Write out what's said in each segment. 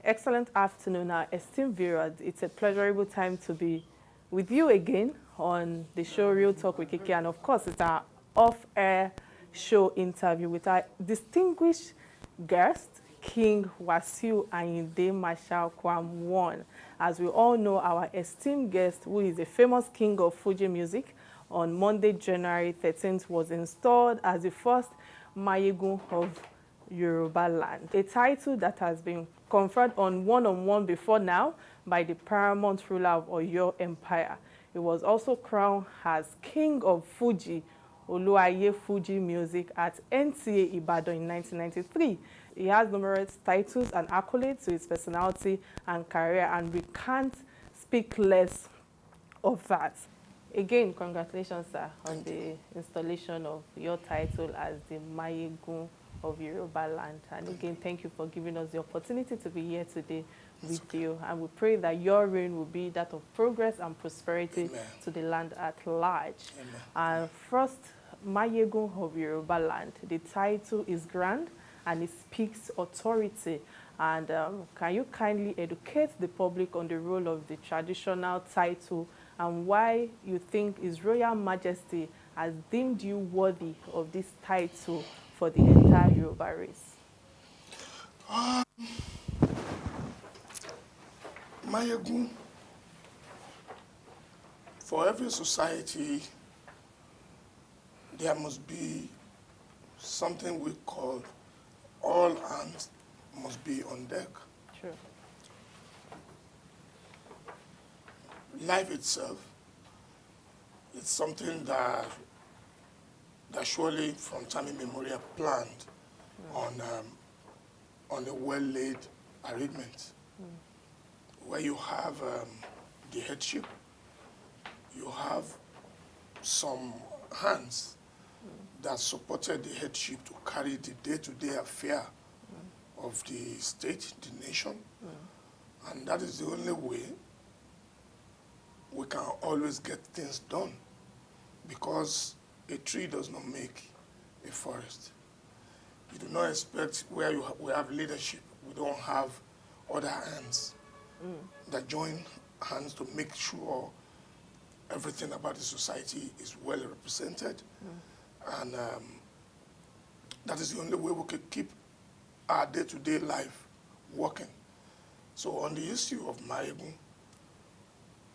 Excellent afternoon, our esteemed viewers. It's a pleasurable time to be with you again on the show Real Talk with Kiki. And of course, it's our off-air show interview with our distinguished guest, King Wasiu Ayinde Marshal Kwam. As we all know, our esteemed guest, who is a famous king of Fuji music, on Monday, January 13th, was installed as the first Mayegun of Yoruba land, a title that has been conferred on one before now by the paramount ruler of Oyo Empire. He was also crowned as King of Fuji, Oluwaye Fuji Music at NTA Ibadan in 1993. He has numerous titles and accolades to his personality and career, and we can't speak less of that. Again, congratulations, sir, on the installation of your title as the Mayegun of Yoruba land. And again, thank you for giving us the opportunity to be here today with you. And we pray that your reign will be that of progress and prosperity to the land at large. And first, Mayegun of Yoruba land. The title is grand and it speaks authority. And can you kindly educate the public on the role of the traditional title and why you think His Royal Majesty has deemed you worthy of this title for the entire Yoruba race? Mayegun, for every society, there must be something we call all hands must be on deck. True. Life itself is something that surely from time immemorial planned on a well-laid arrangement where you have the headship, you have some hands that supported the headship to carry the day-to-day affair of the state, the nation, and that is the only way we can always get things done, because a tree does not make a forest. You do not expect where we have leadership, we don't have other hands that join hands to make sure everything about the society is well represented. And that is the only way we can keep our day-to-day life working. So on the issue of Mayegun,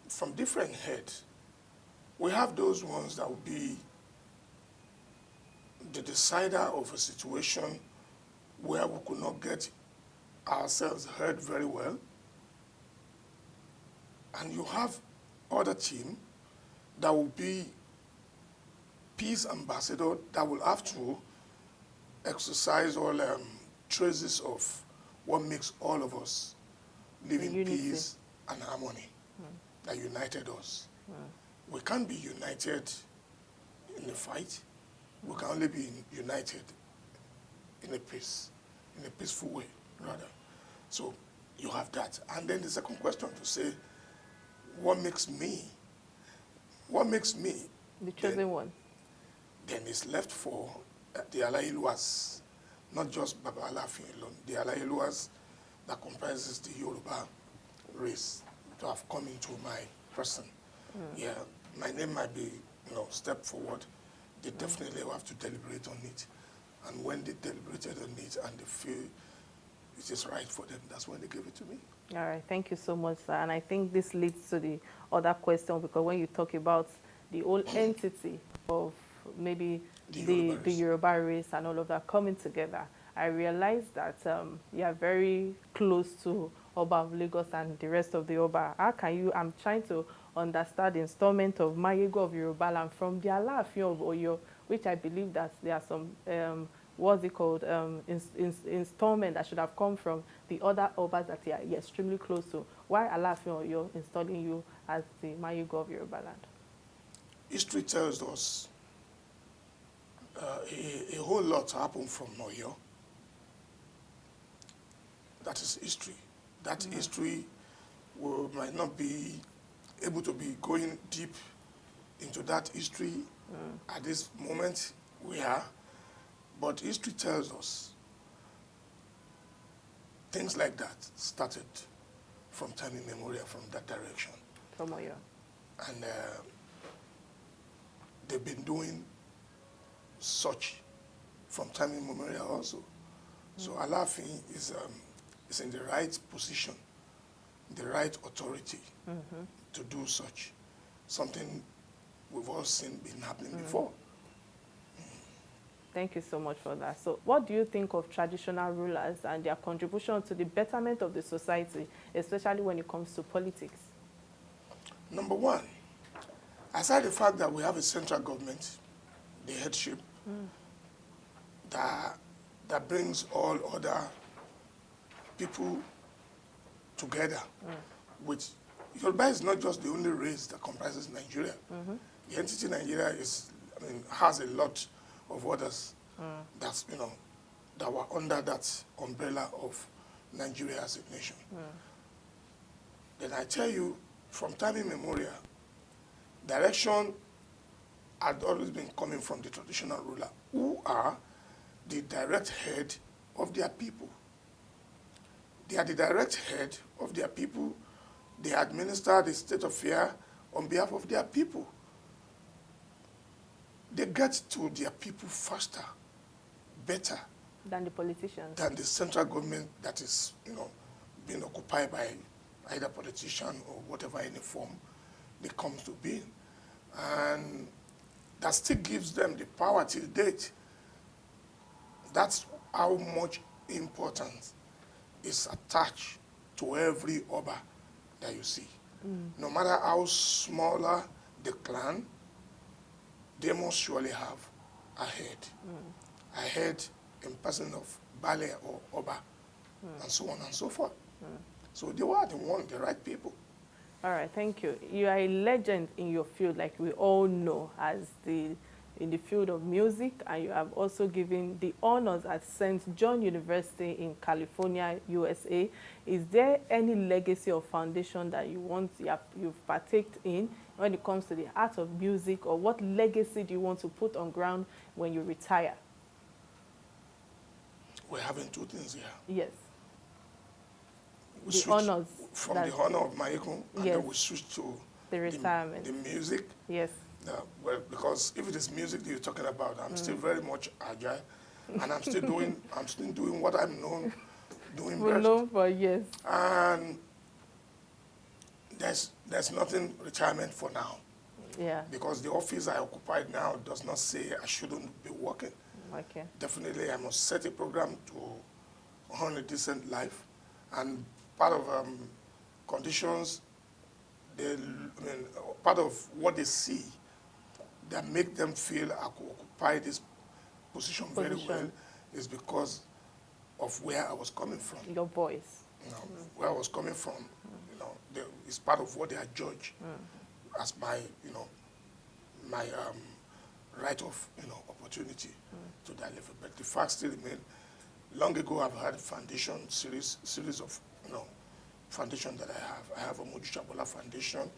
from different heads, we have those ones that will be the decider of a situation where we could not get ourselves heard very well. And you have other team that will be peace ambassador that will have to exercise all traces of what makes all of us live in peace and harmony that united us. We can't be united in a fight. We can only be united in a peaceful way, rather. So you have that. And then the second question to say, what makes me the chosen one? Then it's left for the Alayeluwas, not just Baba Alafin alone, the Alayeluwas that comprises the Yoruba race to have come into my person. Yeah, my name might be, step forward. They definitely will have to deliberate on it. And when they deliberated on it and they feel it is right for them, that's when they give it to me. All right, thank you so much, sir. And I think this leads to the other question, because when you talk about the whole entity of maybe the Yoruba race and all of that coming together, I realized that you are very close to Oba of Lagos and the rest of the Oba. How can you, I'm trying to understand the installment of Mayegun of Yoruba land from the Alaafin of Oyo, which I believe that there are some, what's it called, installment that should have come from the other Obas that you're extremely close to. Why Alaafin of Oyo installing you as the Mayegun of Yoruba land? History tells us a whole lot happened from Oyo. That is history. That history might not be able to be going deep into that history at this moment we are, but history tells us things like that started from time immemorial from that direction. From Oyo. And they've been doing such from time immemorial also. So Alafin is in the right position, the right authority to do such. Something we've all seen been happening before. Thank you so much for that. So what do you think of traditional rulers and their contribution to the betterment of the society, especially when it comes to politics? Number one, aside the fact that we have a central government, the headship, that brings all other people together. Which Yoruba is not just the only race that comprises Nigeria. The entity Nigeria has a lot of others that's, that were under that umbrella of Nigeria as a nation. Then I tell you, from time immemorial, direction had always been coming from the traditional ruler, who are the direct head of their people. They are the direct head of their people. They administer the state of affairs on behalf of their people. They get to their people faster, better Than the politicians. than the central government that is, being occupied by either politician or whatever any form they come to be. And that still gives them the power till date. That's how much importance is attached to every Oba that you see. No matter how smaller the clan, they must surely have a head. A head in person of Bale or Oba, and so on and so forth. So they were the right people. All right, thank you. You are a legend in your field, like we all know, in the field of music, and you have also given the honors at St. John University in California, USA. Is there any legacy or foundation that you've partaked in when it comes to the art of music, or what legacy do you want to put on ground when you retire? We're having two things here. Yes. We The switch honors. from the honor of Mayegun, and Yes. then we switch to The retirement. the music. Yes. Well, because if it is music that you're talking about, I'm still very much agile, and I'm still doing what I'm doing We best. know for years. And there's nothing retirement for now, Yeah. because the office I occupy now does not say I shouldn't be working. Okay. Definitely, I must set a program to earn a decent life, and part of conditions, part of what they see that make them feel I could occupy this position very well is because of where I was coming from. Your voice. Where I was coming from, it's part of what they are judged as my, my right of, opportunity to that level. But the fact still remains. Long ago, I've had a foundation series of, foundation that I have. I have a Moju Chabola Foundation.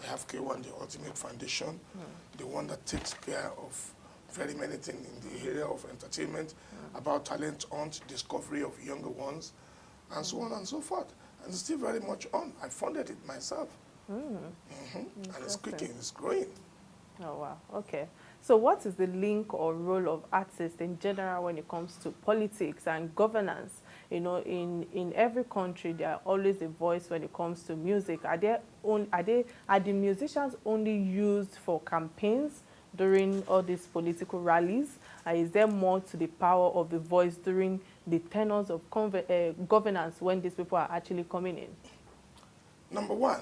I have K1, the Ultimate Foundation, the one that takes care of very many things in the area of entertainment, about talent hunt, discovery of younger ones, and so on and so forth. And it's still very much on. I funded it myself. And it's cooking, it's growing. Oh, wow. Okay. So what is the link or role of artists in general when it comes to politics and governance? In every country, there are always a voice when it comes to music. Are the musicians only used for campaigns during all these political rallies? Is there more to the power of the voice during the tenors of governance when these people are actually coming in? Number one,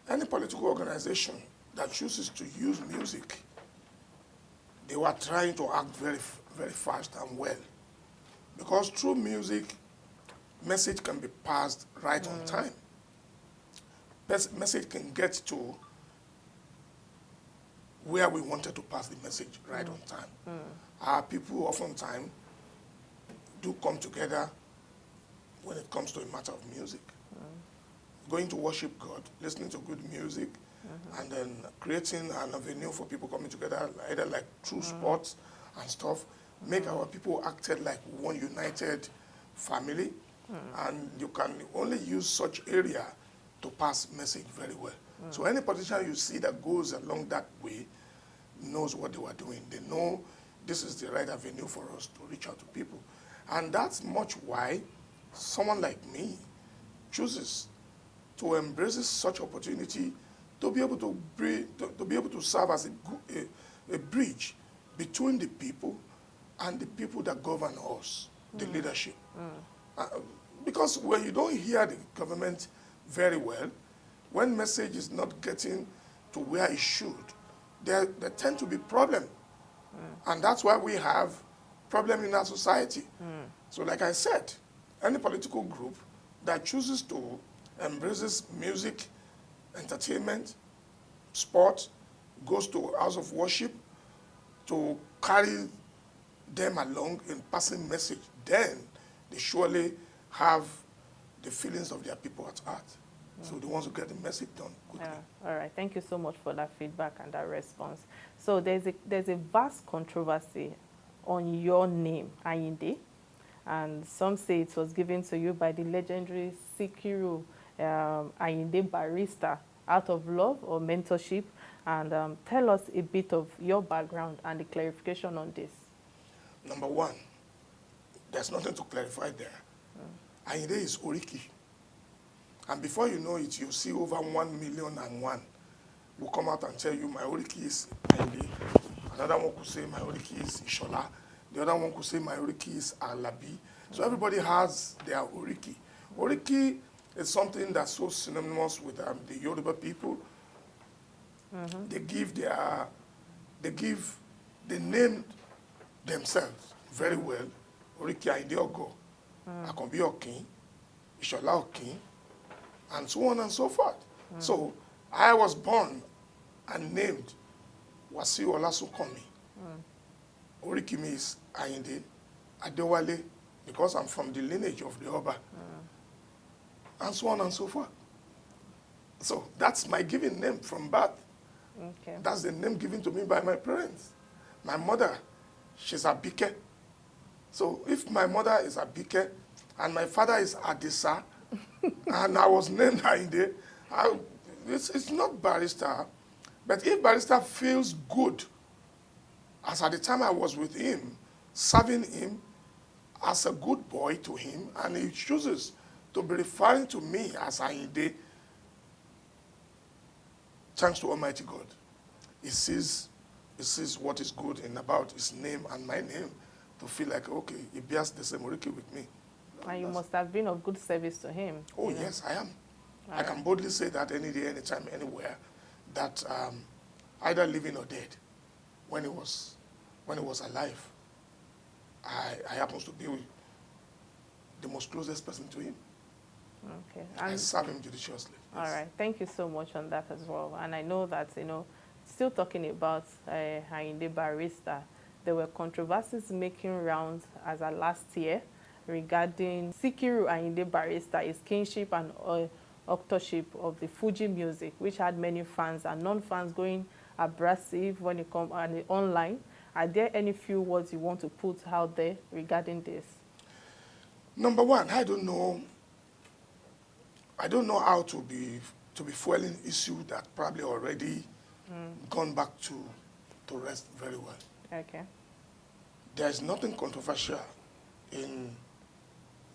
any political organization that chooses to use music, they were trying to act very, very fast and well. Because through music, message can be passed right on time. Message can get to where we wanted to pass the message right on time. Our people oftentimes do come together when it comes to a matter of music. Going to worship God, listening to good music, and then creating an avenue for people coming together, either like through sports and stuff, make our people acted like one united family. And you can only use such area to pass message very well. So any politician you see that goes along that way knows what they were doing. They know this is the right avenue for us to reach out to people. And that's much why someone like me chooses to embrace such opportunity to be able to be able to serve as a bridge between the people and the people that govern us, the leadership. Because when you don't hear the government very well, when message is not getting to where it should, there tend to be problems. And that's why we have problem in our society. So like I said, any political group that chooses to embraces music, entertainment, sport, goes to house of worship to carry them along in passing message, then they surely have the feelings of their people at heart. So they want to get the message done quickly. All right, thank you so much for that feedback and that response. So there's a vast controversy on your name, Ayinde, and some say it was given to you by the legendary Sikiru Ayinde Barrrrister out of love or mentorship. And tell us a bit of your background and the clarification on this. Number one, there's nothing to clarify there. Ayinde is Oriki. And before you know it, you see over 1,000,001 will come out and tell you, my Oriki is Ayinde. Another one could say, my Oriki is Ishola. The other one could say, my Oriki is Alabi. So everybody has their Oriki. Oriki is something that's so synonymous with the Yoruba people. They named themselves very well. Oriki Ayinde Ogo, Akanbi Okin, Ishola Okin, and so on and so forth. So I was born and named Wasiu Olasunkami. Oriki means Ayinde Adewale, because I'm from the lineage of the Oba, and so on and so forth. So that's my given name from birth. Okay. That's the name given to me by my parents. My mother, she's Abike. So if my mother is Abike and my father is Adisa, and I was named Ayinde, it's not Barrrrister. But if Barrrrister feels good, as at the time I was with him, serving him as a good boy to him, and he chooses to be referring to me as Ayinde, thanks to Almighty God. He sees what is good in about his name and my name to feel like, okay, he bears the same Oriki with me. And you must have been of good service to him. Oh, yes, I am. I can boldly say that any day, anytime, anywhere, that either living or dead, when he was alive, I happen to be the most closest person to him. Okay. I serve him judiciously. All Yes. right. Thank you so much on that as well. And I know that, still talking about Ayinde Barrrrister, there were controversies making rounds as of last year regarding Sikiru Ayinde Barrrrister, his kinship and authorship of the Fuji music, which had many fans and non-fans going abrasive when it comes online. Are there any few words you want to put out there regarding this? Number one, I don't know how to be fueling issue that probably already gone back to rest very well. Okay. There is nothing controversial in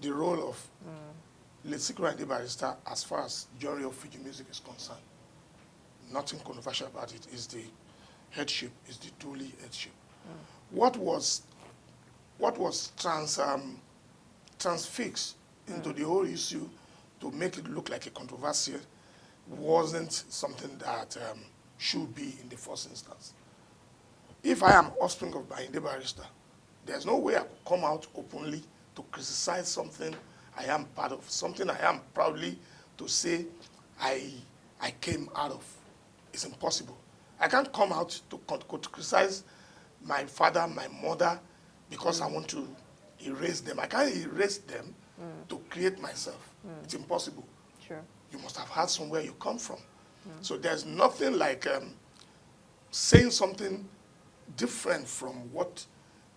the role of Sikiru Ayinde Barrrrister as far as genre of Fuji music is concerned. Nothing controversial about it. Is the headship, is the Duli headship. What was transfixed into the whole issue to make it look like a controversy wasn't something that should be in the first instance. If I am offspring of Ayinde Barrrrister, there's no way I could come out openly to criticize something I am part of, something I am proudly to say I came out of. It's impossible. I can't come out to criticize my father, my mother, because I want to erase them. I can't erase them to create myself. It's impossible. Sure. You must have had somewhere you come from. So there's nothing like saying something different from what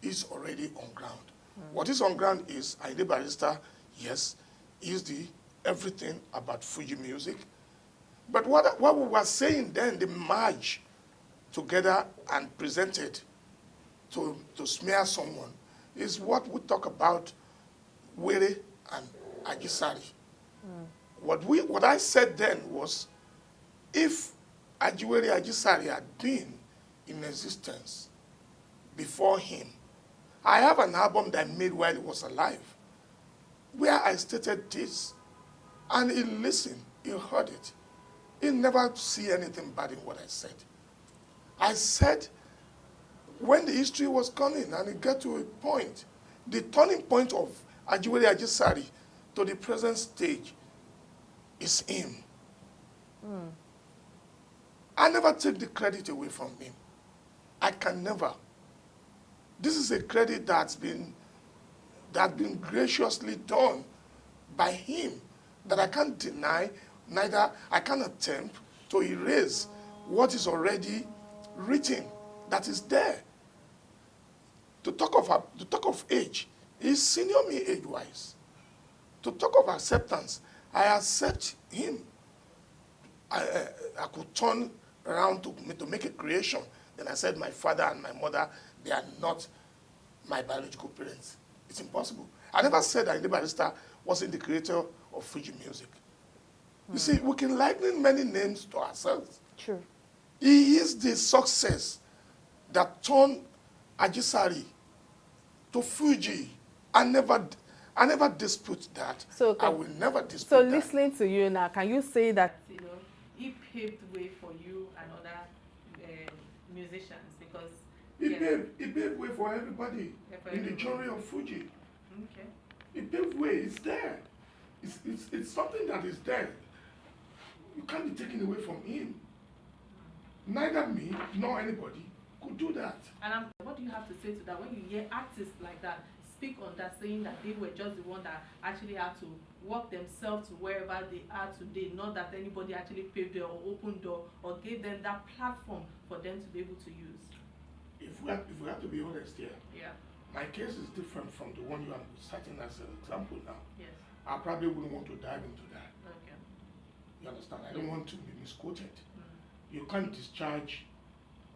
is already on ground. What is on ground is Ayinde Barrrrister, yes, is the everything about Fuji music. But what we were saying then, the merge together and presented to smear someone, is what we talk about Were and Ajisari. What I said then was, if Ajiwere Ajisari had been in existence before him, I have an album that I made while he was alive, where I stated this, and he listened, he heard it. He never see anything bad in what I said. I said, when the history was coming and it got to a point, the turning point of Ajiwere Ajisari to the present stage is him. I never take the credit away from him. I can never. This is a credit that's been graciously done by him that I can't deny, neither I can't attempt to erase what is already written, that is there. To talk of age, he's senior me age-wise. To talk of acceptance, I accept him. I could turn around to make a creation. Then I said my father and my mother, they are not my biological parents. It's impossible. I never said that Ayinde Barrrrister wasn't the creator of Fuji music. You see, we can liken many names to ourselves. True. He is the success that turned Ajisari to Fuji. I never dispute that. So I will never dispute so that. Listening to you now, can you say that he paved way for you and other musicians? Because He paved way for everybody in the genre of Fuji. Okay. He paved way. It's there. It's something that is there. You can't be taken away from him. Neither me nor anybody could do that. And what do you have to say to that when you hear artists like that speak on that, saying that they were just the one that actually had to work themselves to wherever they are today, not that anybody actually paved door or opened door or gave them that platform for them to be able to use? If we have to be honest here, Yeah. my case is different from the one you are citing as an example now. Yes. I probably wouldn't want to dive into that. Okay. You understand? I don't want to be misquoted. You can't discharge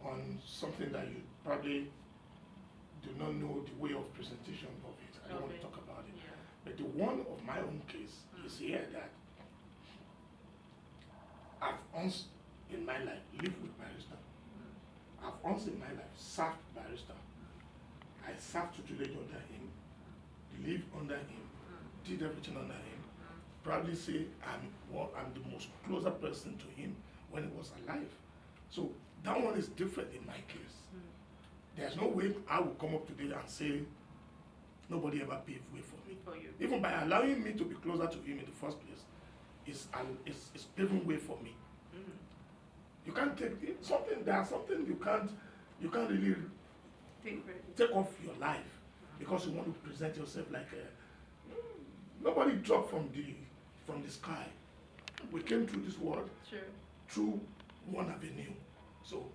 on something that you probably do not know the way of presentation of it. I don't want to talk about it. Yeah. But the one of my own case is here that I've once in my life lived with Barrrrister. I've once in my life served Barrrrister. I served tutelage under him, lived under him, did everything under him. Probably say I'm the most closer person to him when he was alive. So that one is different in my case. There's no way I will come up today and say nobody ever paved way for me. For you. Even by allowing me to be closer to him in the first place, it's paving way for me. You can't take something you can't really take off your life because you want to present yourself like nobody dropped from the sky. We came through this world through one avenue. So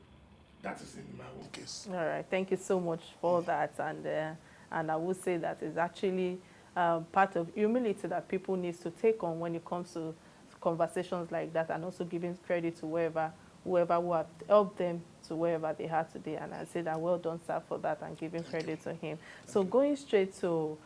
that is in my own case. All right. Thank you so much for that. And I would say that is actually part of humility that people need to take on when it comes to conversations like that, and also giving credit to whoever who have helped them to wherever they are today. And I say that well done, sir, for that, and giving credit to him. So going straight to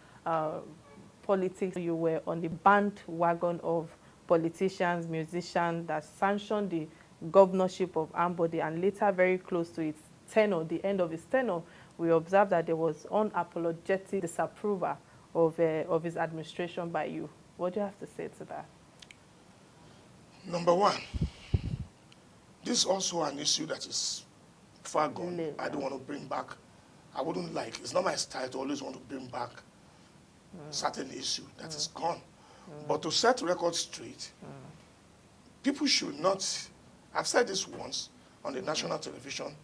politics, you were on the bandwagon of politicians, musicians that sanctioned the governorship of Ambode, and later very close to its tenure, the end of its tenure, we observed that there was unapologetic disapproval of his administration by you. What do you have to say to that? Number one, this is also an issue that is far gone. I don't want to bring back, I wouldn't like, it's not my style to always want to bring back certain issue that is gone. But to set records straight, people should not, I've said this once on the national television,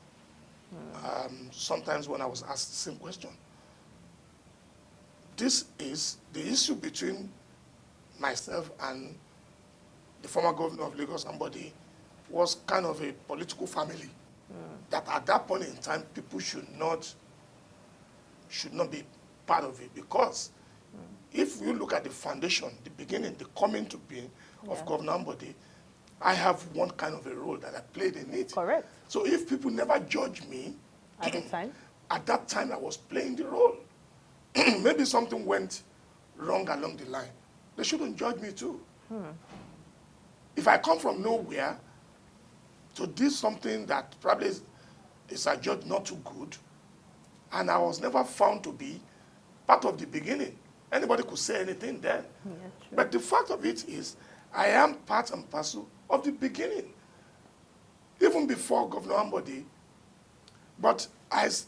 sometimes when I was asked the same question. This is the issue between myself and the former governor of Lagos, Ambode, was kind of a political family. That at that point in time, people should not be part of it, because if you look at the foundation, the beginning, the coming to being of Governor Ambode, I have one kind of a role that I played in it. Correct. So if people never judge me, At the time? at that time I was playing the role. Maybe something went wrong along the line. They shouldn't judge me too. If I come from nowhere to do something that probably is adjudged not too good, and I was never found to be part of the beginning, anybody could say anything then. Yeah, true. But the fact of it is, I am part and parcel of the beginning, even before Governor Ambode. But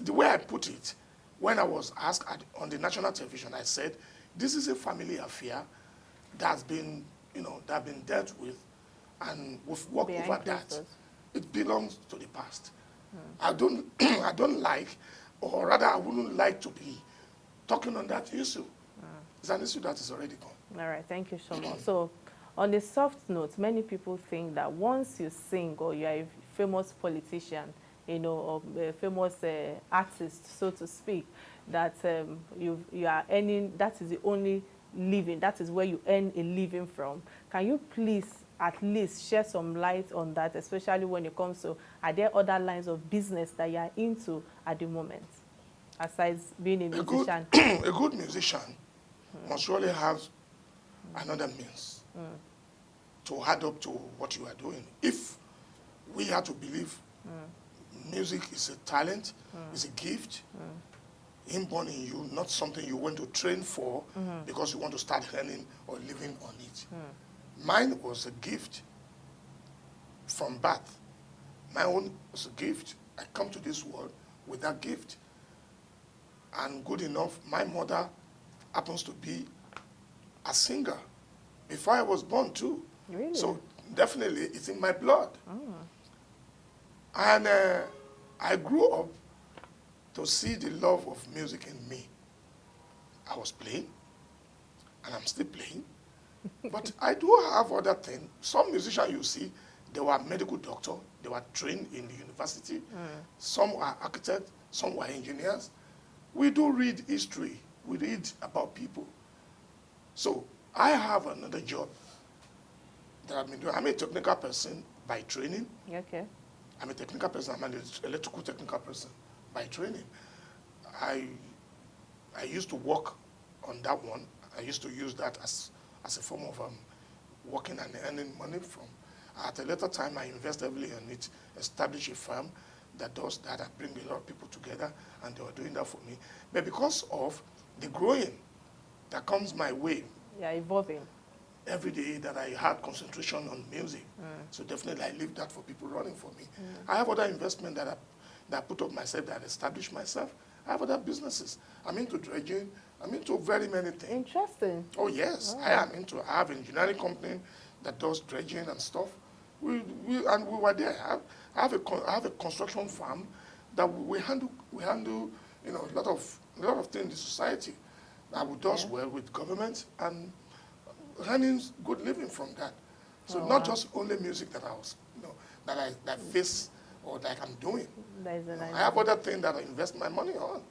the way I put it, when I was asked on the national television, I said, this is a family affair that's been, that been dealt with, and we've worked over that. It belongs to the past. I don't, I don't like, or rather, I wouldn't like to be talking on that issue. It's an issue that is already gone. All right, thank you so much. So, on a soft note, many people think that once you sing or you are a famous politician, or a famous artist, so to speak, that you are earning, that is the only living, that is where you earn a living from. Can you please at least share some light on that, especially when it comes to, are there other lines of business that you are into at the moment, aside being a musician? A good musician must surely have another means to add up to what you are doing. If we had to believe music is a talent, is a gift, inborn in you, not something you want to train for because you want to start earning or living on it. Mine was a gift from birth. My own was a gift. I come to this world with that gift. And good enough, my mother happens to be a singer before I was born too. Really? So definitely it's in my blood. And I grew up to see the love of music in me. I was playing, and I'm still playing. But I do have other things. Some musicians you see, they were medical doctor, they were trained in the university. Some were architects, some were engineers. We do read history, we read about people. So I have another job that I've been doing. I'm a technical person by training. Okay. I'm a technical person, I'm an electrical technical person by training. I used to work on that one. I used to use that as a form of working and earning money from. At a later time, I invest heavily in it, establish a firm that does that. I bring a lot of people together, and they were doing that for me. But because of the growing that comes my way, Yeah, evolving. every day that I had concentration on music. So definitely I leave that for people running for me. I have other investment that I put up myself, that I established myself. I have other businesses. I'm into dredging. I'm into very many things. Interesting. Oh yes, I have an engineering company that does dredging and stuff. We were there. I have a construction firm that we handle a lot of things in the society that we does well with government and earning good living from that. So not just only music that I was that face or that I'm doing. That is a nice. I have other things that I invest my money on.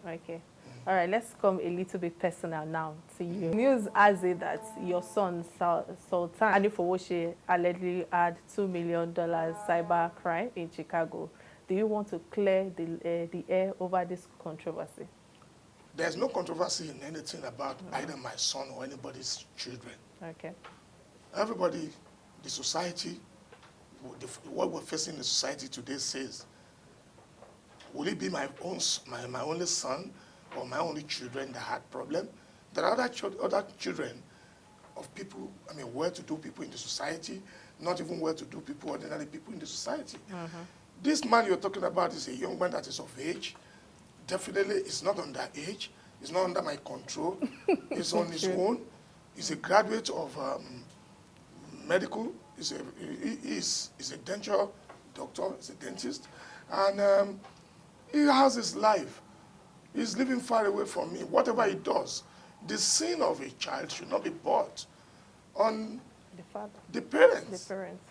Okay. All right, let's come a little bit personal now to you. News has it that your son, Sultan Anifowoshi, allegedly had $2 million cyber crime in Chicago. Do you want to clear the air over this controversy? There's no controversy in anything about either my son or anybody's children. Okay. Everybody, the society, what we're facing in the society today says, will it be my only son or my only children that had problem? There are other children of people, well-to-do people in the society, not even well-to-do people, ordinary people in the society. This man you're talking about is a young man that is of age. Definitely, it's not under age. It's not under my control. It's on his own. He's a graduate of medical. He's a dental doctor. He's a dentist. And he has his life. He's living far away from me. Whatever he does, the sin of a child should not be brought on The father. the parents. The parents.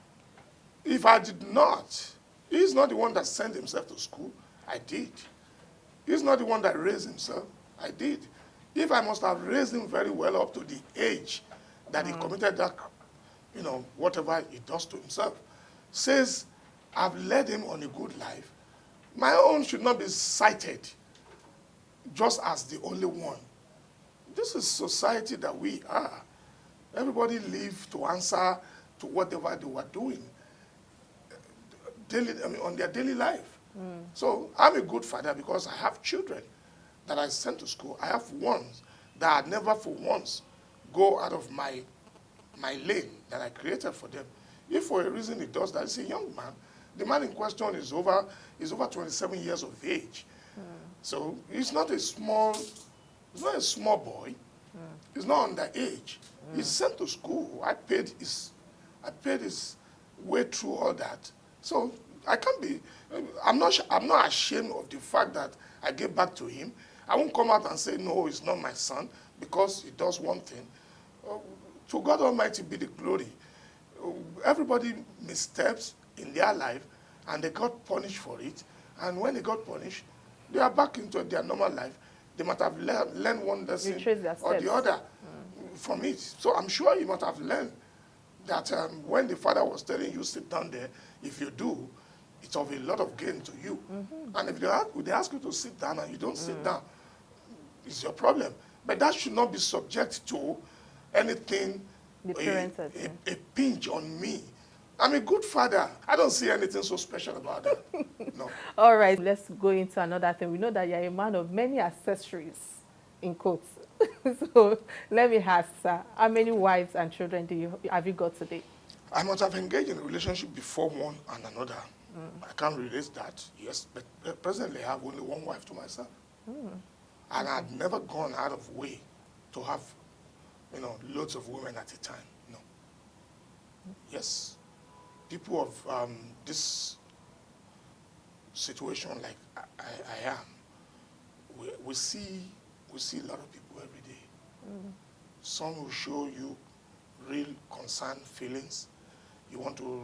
If I did not, he's not the one that sent himself to school. I did. He's not the one that raised himself. I did. If I must have raised him very well up to the age that he committed that, whatever he does to himself, says, I've led him on a good life, my own should not be cited just as the only one. This is society that we are. Everybody live to answer to whatever they were doing on their daily life. So I'm a good father because I have children that I sent to school. I have ones that I never for once go out of my lane that I created for them. If for a reason he does that, he's a young man. The man in question is over 27 years of age. So he's not a small boy. He's not underage. He's sent to school. I paid his way through all that. So I can't be. I'm not ashamed of the fact that I gave back to him. I won't come out and say no, he's not my son because he does one thing. To God Almighty be the glory. Everybody missteps in their life, and they got punished for it. And when they got punished, they are back into their normal life. They might have learned one lesson or the other from it. So I'm sure you might have learned that when the father was telling you, sit down there, if you do, it's of a lot of gain to you. And if they ask you to sit down and you don't sit down, it's your problem. But that should not be subject to anything, a pinch on me. I'm a good father. I don't see anything so special about that. No. All right, let's go into another thing. We know that you're a man of many accessories, in quotes. So let me ask, sir, how many wives and children have you got today? I must have engaged in a relationship before one and another. I can't relate that, yes, but presently I have only one wife to myself. And I've never gone out of way to have, loads of women at a time, no. Yes. People of this situation like I am, we see a lot of people every day. Some will show you real concern, feelings. You want to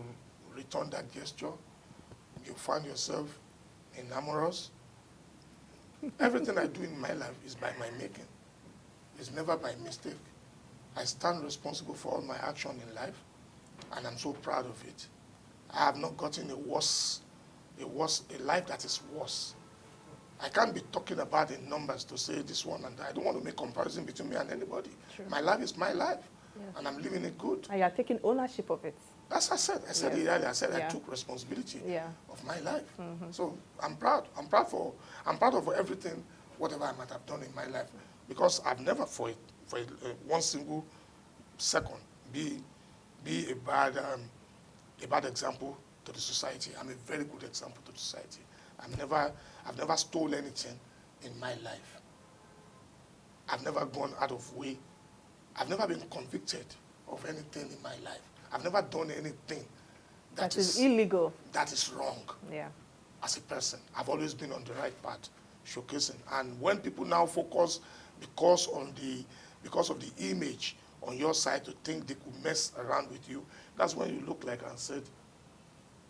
return that gesture. You find yourself enamorous. Everything I do in my life is by my making. It's never by mistake. I stand responsible for all my action in life, and I'm so proud of it. I have not gotten a life that is worse. I can't be talking about in numbers to say this one and that. I don't want to make comparison between me and anybody. True. My life is my life, and I'm living it good. And you're taking ownership of it. As I said it earlier. I said I took responsibility of my life. So I'm proud. I'm proud of everything, whatever I might have done in my life, because I've never for one single second be a bad example to the society. I'm a very good example to the society. I've never stolen anything in my life. I've never gone out of way. I've never been convicted of anything in my life. I've never done anything that is illegal. That is wrong. Yeah. As a person, I've always been on the right path, showcasing. And when people now focus because of the image on your side to think they could mess around with you, that's when you look like and said,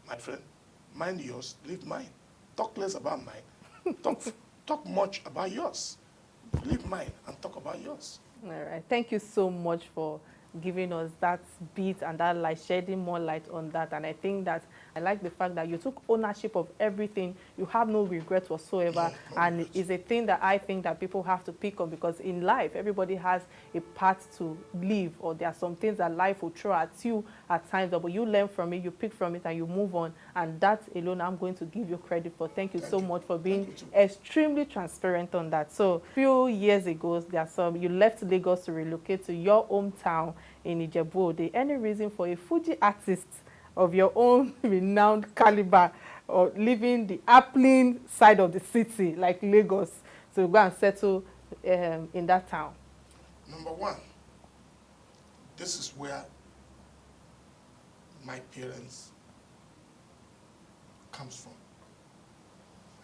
my friend, mind yours, leave mine. Talk less about mine. Talk much about yours. Leave mine and talk about yours. All right. Thank you so much for giving us that bit and that light, shedding more light on that. And I think that I like the fact that you took ownership of everything. You have no regret whatsoever. And it's a thing that I think that people have to pick up, because in life, everybody has a path to live, or there are some things that life will throw at you at times, but you learn from it, you pick from it, and you move on. And that alone, I'm going to give you credit for. Thank you so much for being extremely transparent on that. So a few years ago, you left Lagos to relocate to your hometown in Ijebu-Ode. Any reason for a Fuji artist of your own renowned caliber or leaving the Appling side of the city like Lagos to go and settle in that town? Number one, this is where my parents comes from.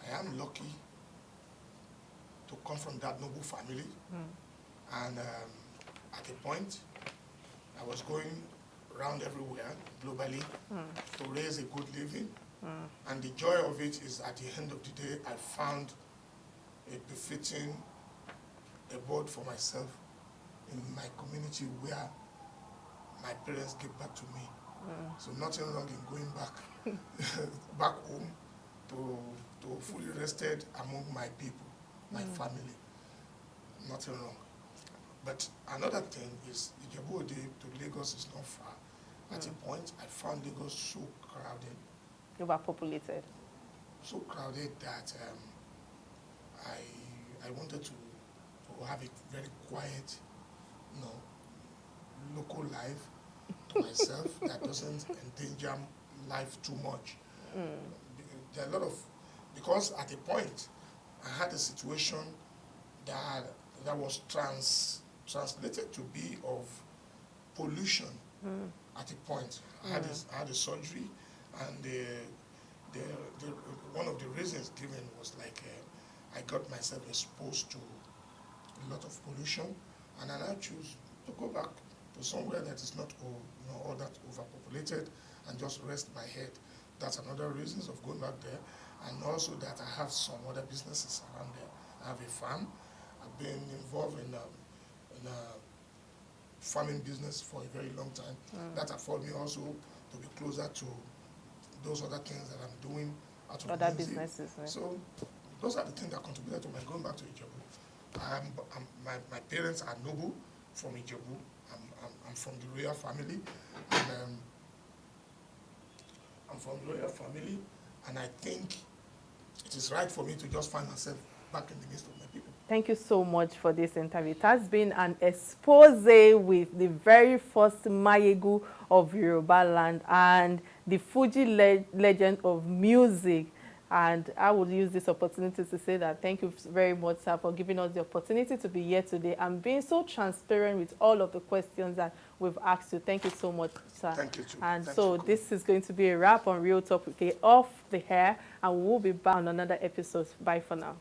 I am lucky to come from that noble family. And at a point, I was going around everywhere globally to raise a good living. And the joy of it is, at the end of the day, I found a befitting abode for myself in my community where my parents gave back to me. So nothing wrong in going back home to fully rested among my people, my family. Nothing wrong. But another thing is, Ode to Lagos is not far. At a point, I found Lagos so crowded. Overpopulated. So crowded that I wanted to have a very quiet, local life to myself that doesn't endanger life too much. There are a lot of, because at a point I had a situation that was translated to be of pollution. At a point, I had a surgery, and one of the reasons given was like I got myself exposed to a lot of pollution, and I now choose to go back to somewhere that is not all that overpopulated and just rest my head. That's another reason of going back there, and also that I have some other businesses around there. I have a farm. I've been involved in a farming business for a very long time. That afforded me also to be closer to those other things that I'm doing out of other businesses. Right? So those are the things that contributed to my going back to Ijebu. My parents are noble from Ijebu. I'm from the royal family, and I'm from the royal family, and I think it is right for me to just find myself back in the midst of my people. Thank you so much for this interview. It has been an expose with the very first Mayegun of Yoruba land and the Fuji legend of music. And I would use this opportunity to say that thank you very much, sir, for giving us the opportunity to be here today and being so transparent with all of the questions that we've asked you. Thank you so much, sir. Thank you, too. And Thanks so this is going to be a wrap on Real Talk with K off the hair, and we'll be back on another episode. Bye for now.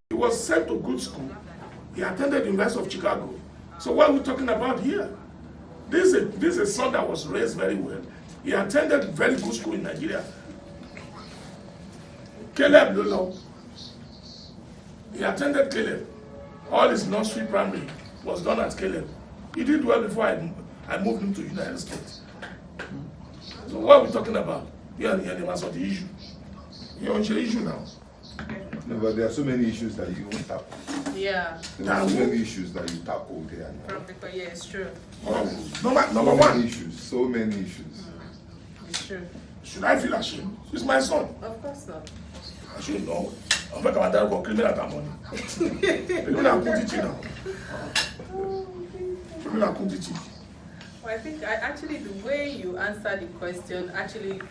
He was sent to good school. He attended the University of Chicago. So what are we talking about here? This is a son that was raised very well. He attended very good school in Nigeria. Caleb Lolo. He attended Caleb. All his nursery primary was done at Caleb. He did well before I moved him to the United States. So what are we talking about? You are the answer the issue. You're on the issue now. No, but there are so many issues that you won't tackle. Yeah. There are so many issues that you tackle there. Yeah, it's true. Number one. Issues, so many issues. It's true. Should I feel ashamed? He's my son. Of course not. I should know. I'm not going to criminal that money. Criminal quantity now. Criminal quantity. Well, I think actually the way you answer the question actually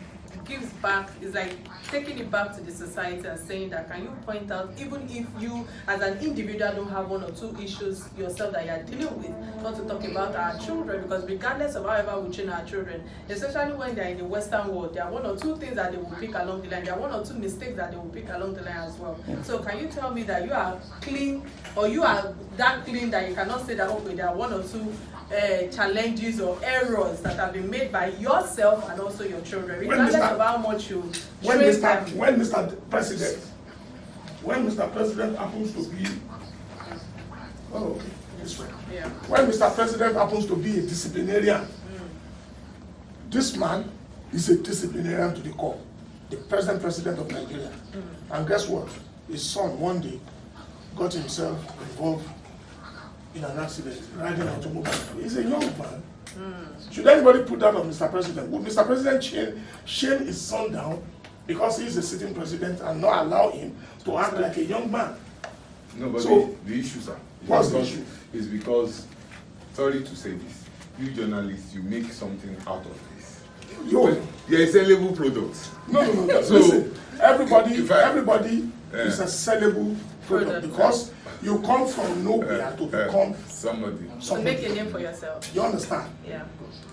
gives back, is like taking it back to the society and saying that, can you point out, even if you as an individual don't have one or two issues yourself that you are dealing with, not to talk about our children, because regardless of however we train our children, especially when they're in the Western world, there are one or two things that they will pick along the line, there are one or two mistakes that they will pick along the line as well. So can you tell me that you are clean, or you are that clean that you cannot say that, okay, there are one or two challenges or errors that have been made by yourself and also your children, regardless of how much you when Mr. President happens to be this way. Yeah. When Mr. President happens to be a disciplinarian, this man is a disciplinarian to the core, the present president of Nigeria. And guess what? His son one day got himself involved in an accident, riding an automobile. He's a young man. Should anybody put that on Mr. President? Would Mr. President shame his son down because he's a sitting president and not allow him to act like a young man? No, but so, the issues are. What's the issue? Is because, sorry to say this, you journalists, you make something out of this. You're a sellable product. No. So, listen, everybody is a sellable product because you come from nowhere to become somebody. To make a name for yourself. You understand? Yeah.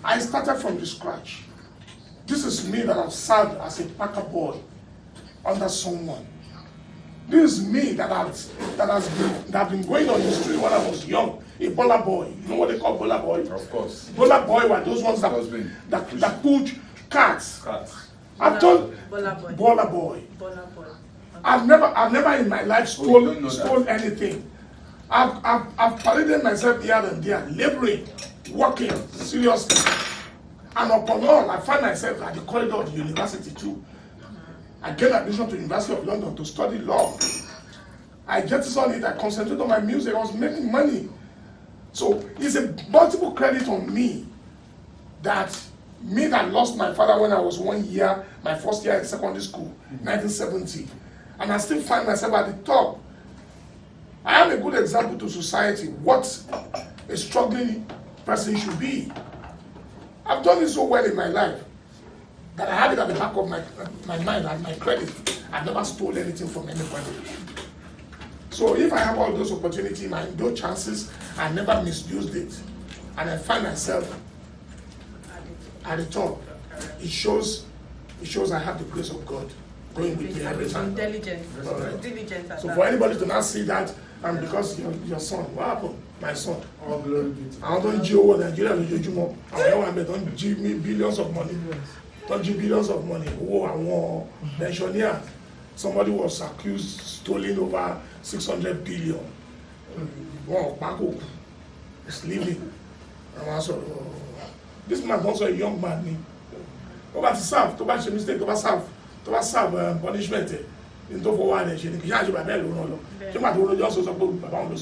I started from the scratch. This is me that have served as a packer boy under someone. This is me that have been going on the street when I was young. A baller boy. You know what they call baller boy? Of course. Baller boy were those ones that pulled cats. I've done baller boy. I've never in my life stole anything. I've paraded myself here and there, laboring, working seriously. And upon all, I find myself at the corridor of the university too. I get admission to the University of London to study law. I get on it, I concentrate on my music, I was making money. So it's a multiple credit on me that lost my father when I was 1 year, my first year in secondary school, 1970. And I still find myself at the top. I am a good example to society what a struggling person should be. I've done it so well in my life that I have it at the back of my mind and my credit. I've never stole anything from anybody. So if I have all those opportunities and those chances, I never misused it. And I find myself at the top. It shows I have the grace of God going with me every time. Intelligence. Right. Diligence. So for anybody to not see that, and because your son, what happened? My son. All glory be to I don't GO Nigeria lójoojúmọ́. Àwọn don't give me billions of money. Don't give billions of money. Oh, I want pensioner. Somebody was accused stealing over 600 billion. Wow, Paco is leaving. And also, this man is also a young man. Over to serve, to batch a mistake, to serve punishment. In to for one, she can't have a bell. She might also support about the